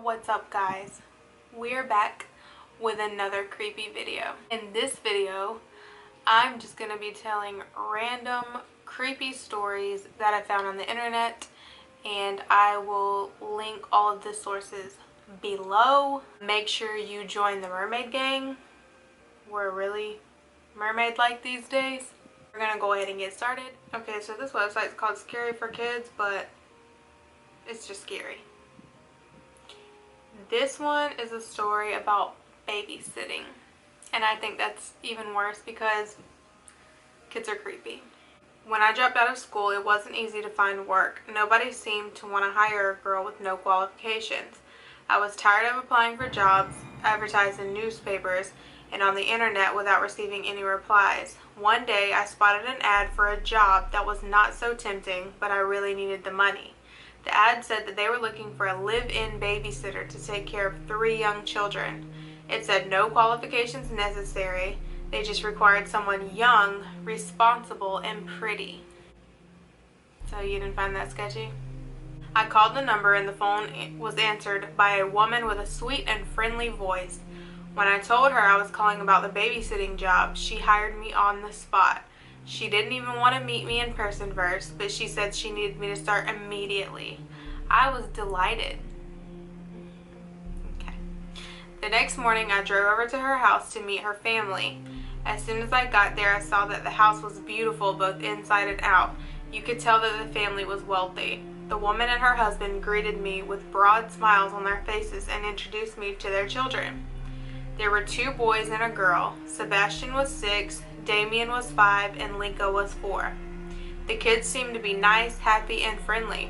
What's up, guys? We're back with another creepy video. In this video, I'm just gonna be telling random creepy stories that I found on the internet, and I will link all of the sources below. Make sure you join the Mermaid Gang. We're really mermaid-like these days. We're gonna go ahead and get started. Okay, so this website is called Scary for Kids, but it's just scary. This one is a story about babysitting, and I think that's even worse because kids are creepy. When I dropped out of school, it wasn't easy to find work. Nobody seemed to want to hire a girl with no qualifications. I was tired of applying for jobs advertised in newspapers and on the internet without receiving any replies. One day, I spotted an ad for a job that was not so tempting, but I really needed the money. The ad said that they were looking for a live-in babysitter to take care of 3 young children. It said no qualifications necessary. They just required someone young, responsible, and pretty. So you didn't find that sketchy? I called the number and the phone was answered by a woman with a sweet and friendly voice. When I told her I was calling about the babysitting job, she hired me on the spot. She didn't even want to meet me in person first, but she said she needed me to start immediately. I was delighted. Okay. The next morning, I drove over to her house to meet her family. As soon as I got there, I saw that the house was beautiful both inside and out. You could tell that the family was wealthy. The woman and her husband greeted me with broad smiles on their faces and introduced me to their children. There were 2 boys and a girl. Sebastian was 6, Damien was 5, and Linka was 4. The kids seemed to be nice, happy, and friendly.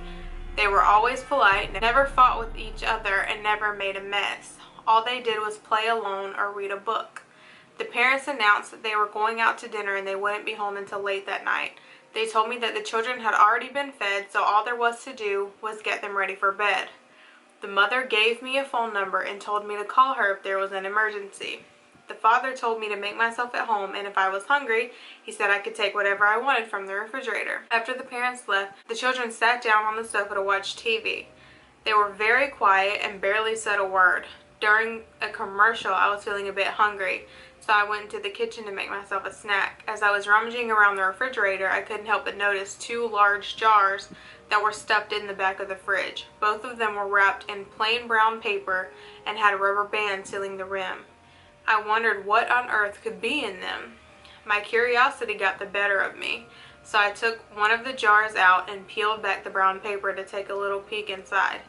They were always polite, never fought with each other, and never made a mess. All they did was play alone or read a book. The parents announced that they were going out to dinner and they wouldn't be home until late that night. They told me that the children had already been fed, so all there was to do was get them ready for bed. The mother gave me a phone number and told me to call her if there was an emergency. The father told me to make myself at home, and if I was hungry, he said I could take whatever I wanted from the refrigerator. After the parents left, the children sat down on the sofa to watch TV. They were very quiet and barely said a word. During a commercial, I was feeling a bit hungry, so I went into the kitchen to make myself a snack. As I was rummaging around the refrigerator, I couldn't help but notice 2 large jars that were stuffed in the back of the fridge. Both of them were wrapped in plain brown paper and had a rubber band sealing the rim. I wondered what on earth could be in them. My curiosity got the better of me, so I took one of the jars out and peeled back the brown paper to take a little peek inside.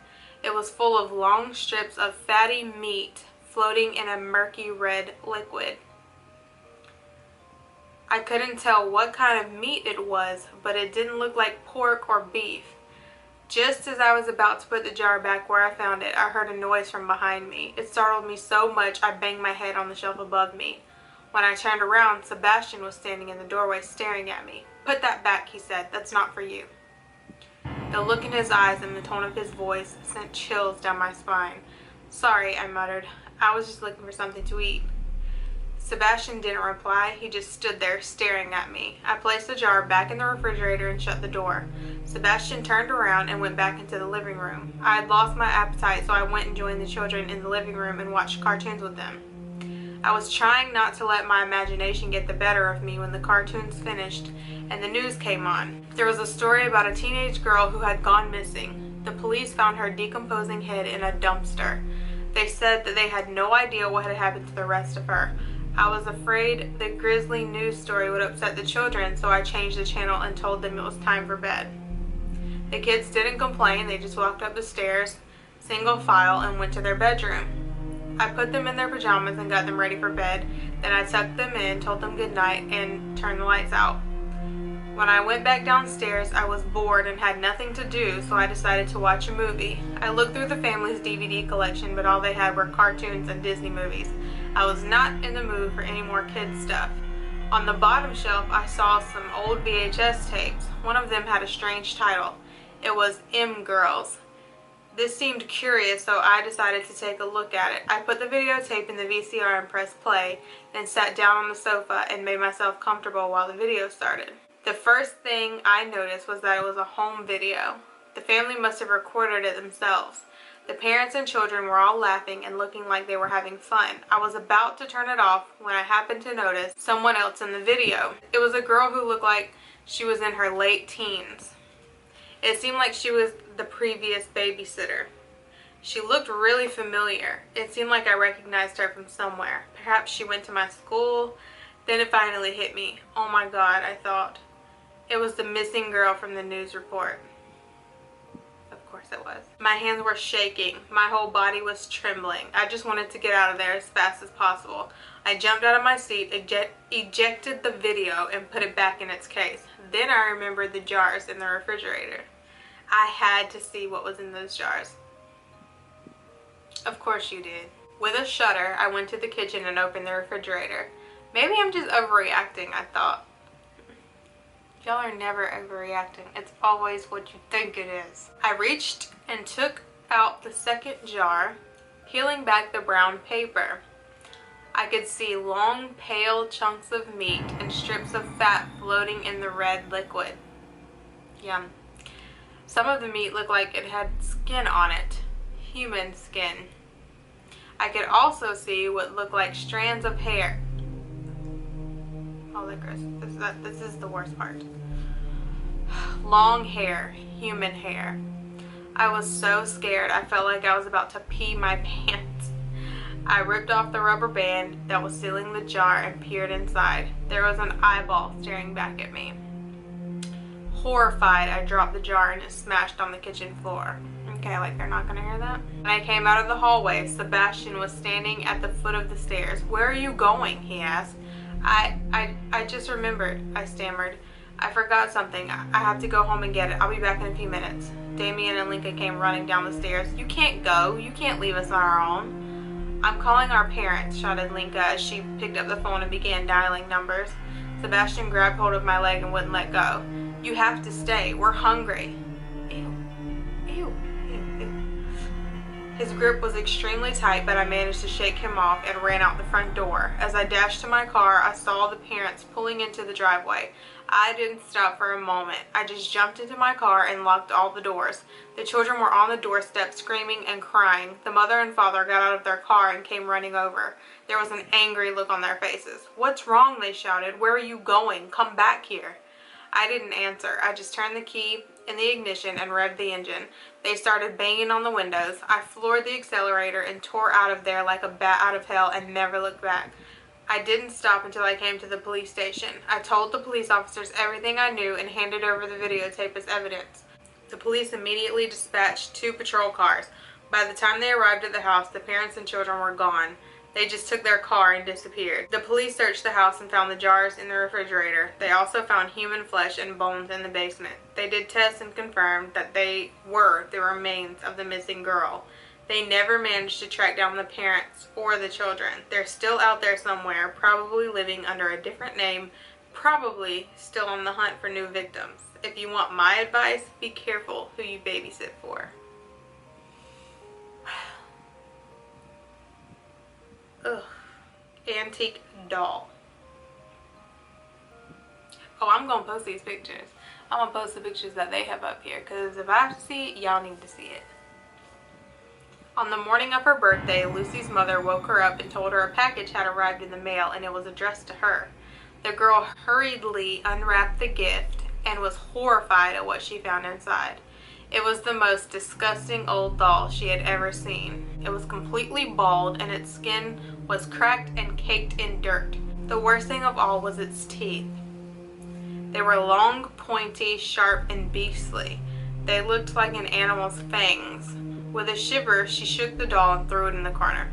It was full of long strips of fatty meat floating in a murky red liquid. I couldn't tell what kind of meat it was, but it didn't look like pork or beef. Just as I was about to put the jar back where I found it, I heard a noise from behind me. It startled me so much I banged my head on the shelf above me. When I turned around, Sebastian was standing in the doorway staring at me. "Put that back," he said. "That's not for you." The look in his eyes and the tone of his voice sent chills down my spine. "Sorry," I muttered. "I was just looking for something to eat." Sebastian didn't reply. He just stood there staring at me. I placed the jar back in the refrigerator and shut the door. Sebastian turned around and went back into the living room. I had lost my appetite, so I went and joined the children in the living room and watched cartoons with them. I was trying not to let my imagination get the better of me when the cartoons finished and the news came on. There was a story about a teenage girl who had gone missing. The police found her decomposing head in a dumpster. They said that they had no idea what had happened to the rest of her. I was afraid the grisly news story would upset the children, so I changed the channel and told them it was time for bed. The kids didn't complain. They just walked up the stairs, single file, and went to their bedroom. I put them in their pajamas and got them ready for bed. Then I tucked them in, told them good night, and turned the lights out. When I went back downstairs, I was bored and had nothing to do, so I decided to watch a movie. I looked through the family's DVD collection, but all they had were cartoons and Disney movies. I was not in the mood for any more kids stuff. On the bottom shelf, I saw some old VHS tapes. One of them had a strange title. It was M-Girls. This seemed curious, so I decided to take a look at it. I put the videotape in the VCR and pressed play, then sat down on the sofa and made myself comfortable while the video started. The first thing I noticed was that it was a home video. The family must have recorded it themselves. The parents and children were all laughing and looking like they were having fun. I was about to turn it off when I happened to notice someone else in the video. It was a girl who looked like she was in her late teens. It seemed like she was the previous babysitter. She looked really familiar. It seemed like I recognized her from somewhere. Perhaps she went to my school. Then it finally hit me. Oh my God, I thought. It was the missing girl from the news report. Of course it was. My hands were shaking. My whole body was trembling. I just wanted to get out of there as fast as possible. I jumped out of my seat, ejected the video, and put it back in its case. Then I remembered the jars in the refrigerator. I had to see what was in those jars. Of course you did. With a shudder, I went to the kitchen and opened the refrigerator. Maybe I'm just overreacting, I thought. Y'all are never overreacting. It's always what you think it is. I reached and took out the second jar, peeling back the brown paper. I could see long, pale chunks of meat and strips of fat floating in the red liquid. Yum. Some of the meat looked like it had skin on it. Human skin. I could also see what looked like strands of hair. Oh, licorice. This is the worst part. Long hair. Human hair. I was so scared. I felt like I was about to pee my pants. I ripped off the rubber band that was sealing the jar and peered inside. There was an eyeball staring back at me. Horrified, I dropped the jar and it smashed on the kitchen floor. Okay, like they're not gonna hear that? When I came out of the hallway, Sebastian was standing at the foot of the stairs. "Where are you going?" he asked. I just remembered, I stammered. "I forgot something. I have to go home and get it. I'll be back in a few minutes." Damien and Linka came running down the stairs. "You can't go. You can't leave us on our own." "I'm calling our parents," shouted Linka as she picked up the phone and began dialing numbers. Sebastian grabbed hold of my leg and wouldn't let go. "You have to stay. We're hungry." Ew. Ew. Ew. Ew. His grip was extremely tight, but I managed to shake him off and ran out the front door. As I dashed to my car, I saw the parents pulling into the driveway. I didn't stop for a moment. I just jumped into my car and locked all the doors. The children were on the doorstep screaming and crying. The mother and father got out of their car and came running over. There was an angry look on their faces. "What's wrong?" they shouted. "Where are you going? Come back here." I didn't answer. I just turned the key in the ignition and revved the engine. They started banging on the windows. I floored the accelerator and tore out of there like a bat out of hell and never looked back. I didn't stop until I came to the police station. I told the police officers everything I knew and handed over the videotape as evidence. The police immediately dispatched 2 patrol cars. By the time they arrived at the house, the parents and children were gone. They just took their car and disappeared. The police searched the house and found the jars in the refrigerator. They also found human flesh and bones in the basement. They did tests and confirmed that they were the remains of the missing girl. They never managed to track down the parents or the children. They're still out there somewhere, probably living under a different name, probably still on the hunt for new victims. If you want my advice, be careful who you babysit for. Ugh. Antique doll. Oh, I'm gonna post these pictures. I'm gonna post the pictures that they have up here, because if I have to see it, y'all need to see it. On the morning of her birthday, Lucy's mother woke her up and told her a package had arrived in the mail and it was addressed to her. The girl hurriedly unwrapped the gift and was horrified at what she found inside. It was the most disgusting old doll she had ever seen. It was completely bald and its skin was cracked and caked in dirt. The worst thing of all was its teeth. They were long, pointy, sharp, and beastly. They looked like an animal's fangs. With a shiver, she shook the doll and threw it in the corner.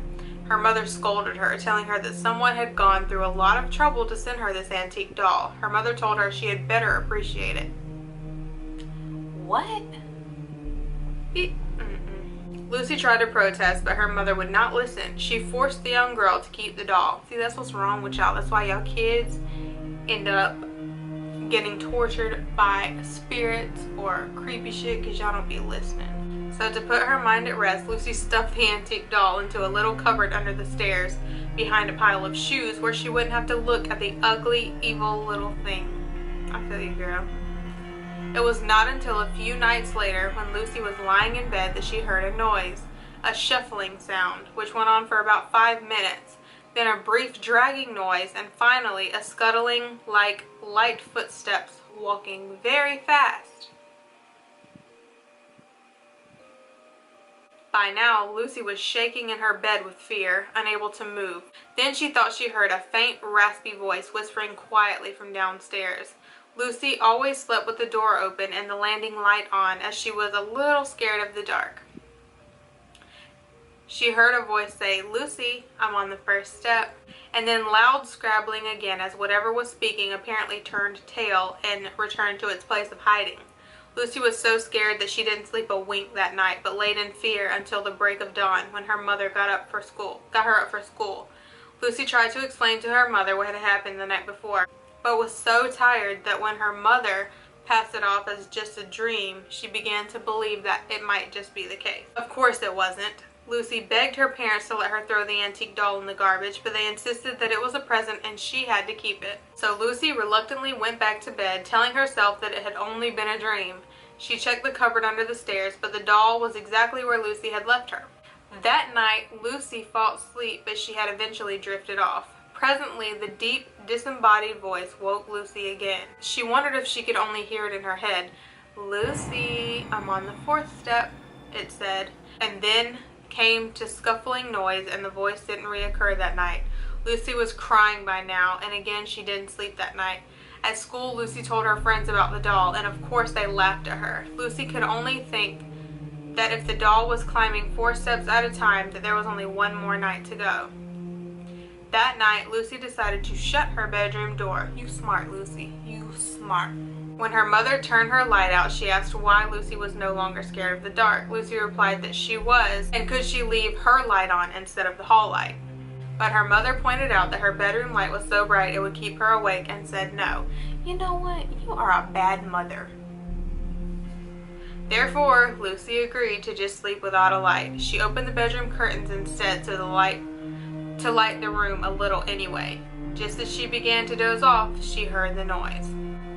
Her mother scolded her, telling her that someone had gone through a lot of trouble to send her this antique doll. Her mother told her she had better appreciate it. What? Lucy tried to protest, but her mother would not listen. She forced the young girl to keep the doll. See, that's what's wrong with y'all. That's why y'all kids end up getting tortured by spirits or creepy shit, because y'all don't be listening. So to put her mind at rest, Lucy stuffed the antique doll into a little cupboard under the stairs behind a pile of shoes where she wouldn't have to look at the ugly, evil little thing. I feel you, girl. It was not until a few nights later, when Lucy was lying in bed, that she heard a noise. a shuffling sound, which went on for about 5 minutes, then a brief dragging noise, and finally a scuttling like light footsteps walking very fast. By now, Lucy was shaking in her bed with fear, unable to move. Then she thought she heard a faint, raspy voice whispering quietly from downstairs. Lucy always slept with the door open and the landing light on, as she was a little scared of the dark. She heard a voice say, "Lucy, I'm on the first step," and then loud scrabbling again as whatever was speaking apparently turned tail and returned to its place of hiding. Lucy was so scared that she didn't sleep a wink that night, but laid in fear until the break of dawn, when her mother got her up for school. Lucy tried to explain to her mother what had happened the night before, but was so tired that when her mother passed it off as just a dream, she began to believe that it might just be the case. Of course it wasn't. Lucy begged her parents to let her throw the antique doll in the garbage, but they insisted that it was a present and she had to keep it. So Lucy reluctantly went back to bed, telling herself that it had only been a dream. She checked the cupboard under the stairs, but the doll was exactly where Lucy had left her. That night, Lucy fought sleep, but she had eventually drifted off. Presently, the deep, disembodied voice woke Lucy again. She wondered if she could only hear it in her head. "Lucy, I'm on the 4th step," it said, and then came to scuffling noise, and the voice didn't reoccur that night. Lucy was crying by now, and again she didn't sleep that night. At school, Lucy told her friends about the doll, and of course they laughed at her. Lucy could only think that if the doll was climbing 4 steps at a time, that there was only one more night to go. That night, Lucy decided to shut her bedroom door. You smart, Lucy. You smart. When her mother turned her light out, she asked why Lucy was no longer scared of the dark. Lucy replied that she was, and could she leave her light on instead of the hall light. But her mother pointed out that her bedroom light was so bright it would keep her awake, and said no. "You know what? You are a bad mother." Therefore, Lucy agreed to just sleep without a light. She opened the bedroom curtains instead to light the room a little anyway. Just as she began to doze off, she heard the noise.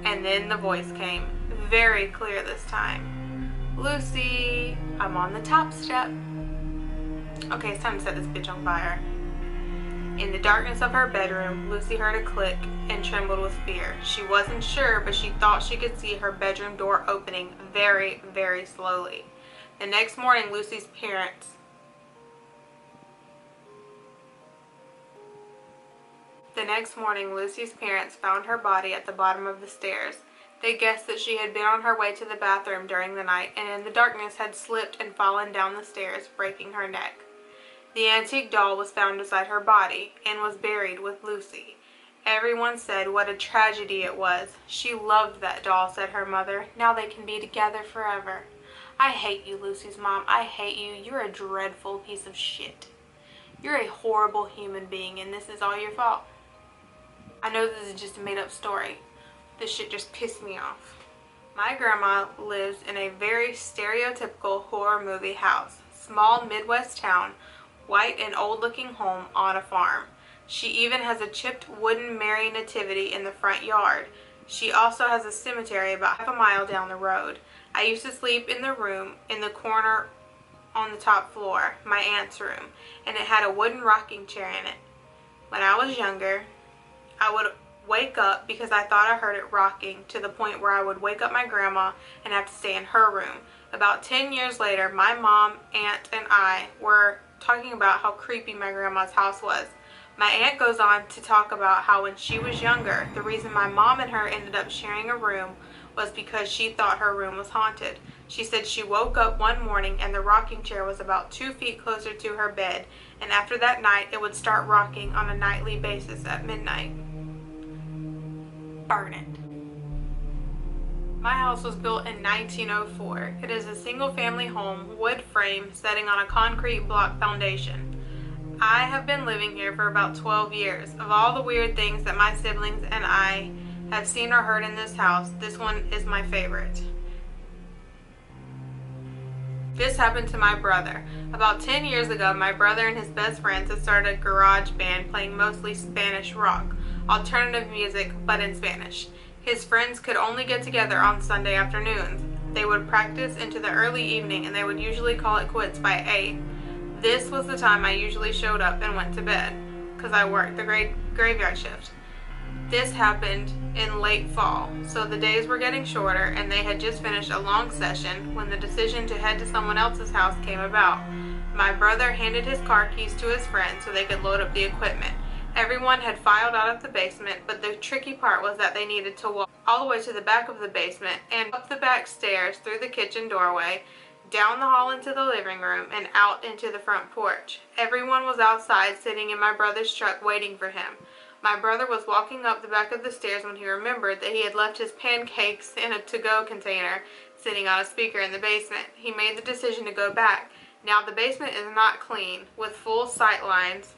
And then the voice came, very clear this time. "Lucy, I'm on the top step." Okay, it's time to set this bitch on fire. In the darkness of her bedroom, Lucy heard a click and trembled with fear. She wasn't sure, but she thought she could see her bedroom door opening very, very slowly. The next morning, Lucy's parents found her body at the bottom of the stairs. They guessed that she had been on her way to the bathroom during the night, and in the darkness had slipped and fallen down the stairs, breaking her neck. The antique doll was found beside her body and was buried with Lucy. Everyone said what a tragedy it was. "She loved that doll," said her mother. "Now they can be together forever." "I hate you, Lucy's mom. I hate you. You're a dreadful piece of shit. You're a horrible human being, and this is all your fault." I know this is just a made-up story. This shit just pissed me off. My grandma lives in a very stereotypical horror movie house. Small Midwest town, white and old-looking home on a farm. She even has a chipped wooden Mary Nativity in the front yard. She also has a cemetery about half a mile down the road. I used to sleep in the room in the corner on the top floor, my aunt's room, and it had a wooden rocking chair in it. When I was younger, I would wake up because I thought I heard it rocking, to the point where I would wake up my grandma and have to stay in her room. About 10 years later, my mom, aunt, and I were talking about how creepy my grandma's house was. My aunt goes on to talk about how when she was younger, the reason my mom and her ended up sharing a room was because she thought her room was haunted. She said she woke up one morning and the rocking chair was about 2 feet closer to her bed, and after that night it would start rocking on a nightly basis at midnight. Burn it. My house was built in 1904. It is a single-family home, wood frame, setting on a concrete block foundation. I have been living here for about 12 years. Of all the weird things that my siblings and I have seen or heard in this house, this one is my favorite. This happened to my brother. About 10 years ago, my brother and his best friends had started a garage band playing mostly Spanish rock, alternative music, but in Spanish. His friends could only get together on Sunday afternoons. They would practice into the early evening, and they would usually call it quits by 8. This was the time I usually showed up and went to bed because I worked the graveyard shift. This happened in late fall, so the days were getting shorter and they had just finished a long session when the decision to head to someone else's house came about. My brother handed his car keys to his friend so they could load up the equipment. Everyone had filed out of the basement, but the tricky part was that they needed to walk all the way to the back of the basement and up the back stairs through the kitchen doorway, down the hall into the living room, and out into the front porch. Everyone was outside sitting in my brother's truck waiting for him. My brother was walking up the back of the stairs when he remembered that he had left his pancakes in a to-go container sitting on a speaker in the basement. He made the decision to go back. Now the basement is not clean, with full sight lines.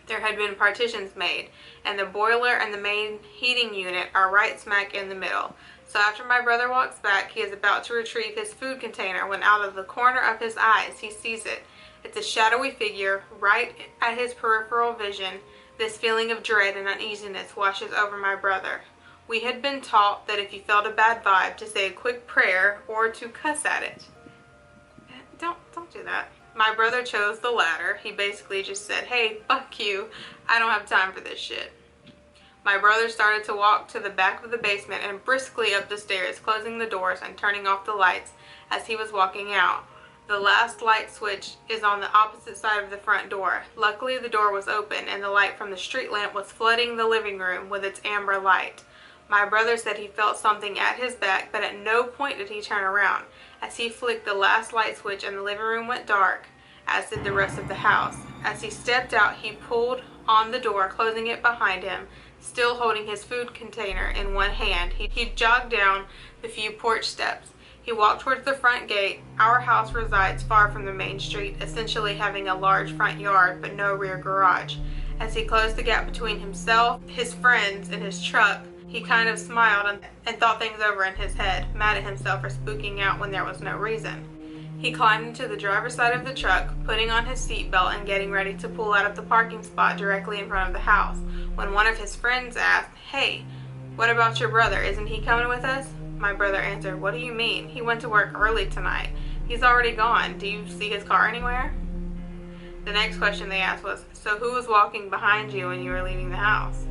There had been partitions made, and the boiler and the main heating unit are right smack in the middle. So after my brother walks back, he is about to retrieve his food container when out of the corner of his eyes he sees it. It's a shadowy figure right at his peripheral vision. This feeling of dread and uneasiness washes over my brother. We had been taught that if you felt a bad vibe, to say a quick prayer or to cuss at it. Don't do that. My brother chose the latter. He basically just said, "Hey, fuck you. I don't have time for this shit." My brother started to walk to the back of the basement and briskly up the stairs, closing the doors and turning off the lights as he was walking out. The last light switch is on the opposite side of the front door. Luckily, the door was open and the light from the street lamp was flooding the living room with its amber light. My brother said he felt something at his back, but at no point did he turn around. As he flicked the last light switch and the living room went dark, as did the rest of the house. As he stepped out, he pulled on the door, closing it behind him, still holding his food container in one hand. He jogged down the few porch steps. He walked towards the front gate. Our house resides far from the main street, essentially having a large front yard but no rear garage. As he closed the gap between himself, his friends, and his truck, he kind of smiled and thought things over in his head, mad at himself for spooking out when there was no reason. He climbed into the driver's side of the truck, putting on his seatbelt and getting ready to pull out of the parking spot directly in front of the house, when one of his friends asked, "Hey, what about your brother? Isn't he coming with us?" My brother answered, "What do you mean? He went to work early tonight. He's already gone. Do you see his car anywhere?" The next question they asked was, "So who was walking behind you when you were leaving the house?"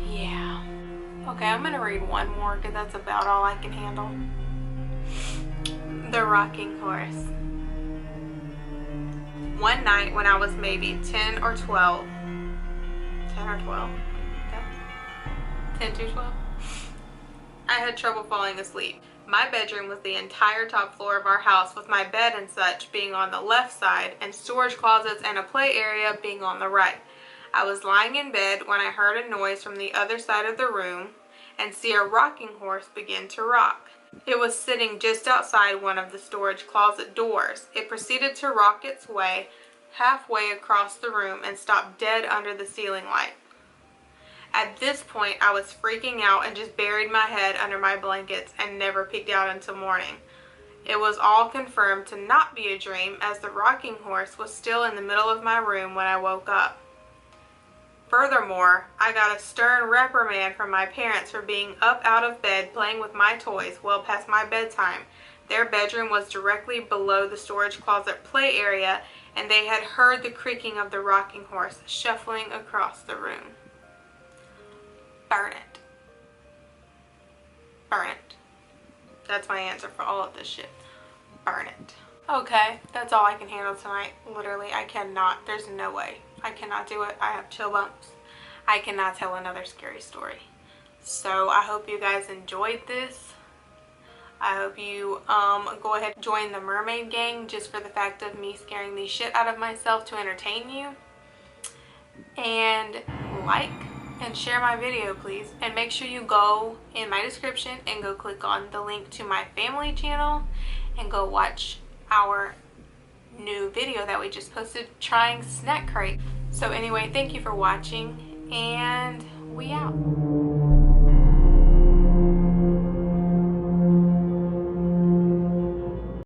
Yeah. Okay, I'm gonna read one more because that's about all I can handle. The rocking horse. One night when I was maybe 10 or 12, 10 to 12, I had trouble falling asleep. My bedroom was the entire top floor of our house, with my bed and such being on the left side and storage closets and a play area being on the right. I was lying in bed when I heard a noise from the other side of the room and see a rocking horse begin to rock. It was sitting just outside one of the storage closet doors. It proceeded to rock its way halfway across the room and stopped dead under the ceiling light. At this point, I was freaking out and just buried my head under my blankets and never peeked out until morning. It was all confirmed to not be a dream, as the rocking horse was still in the middle of my room when I woke up. Furthermore, I got a stern reprimand from my parents for being up out of bed playing with my toys well past my bedtime. Their bedroom was directly below the storage closet play area, and they had heard the creaking of the rocking horse shuffling across the room. Burn it. Burn it. That's my answer for all of this shit. Burn it. Okay, that's all I can handle tonight. Literally, I cannot. There's no way. I cannot do it. I have chill bumps. I cannot tell another scary story. So I hope you guys enjoyed this. I hope you go ahead and join the Mermaid Gang just for the fact of me scaring the shit out of myself to entertain you. And like and share my video, please. And make sure you go in my description and go click on the link to my family channel and go watch our new video that we just posted trying snack crate. So anyway, thank you for watching, and we out.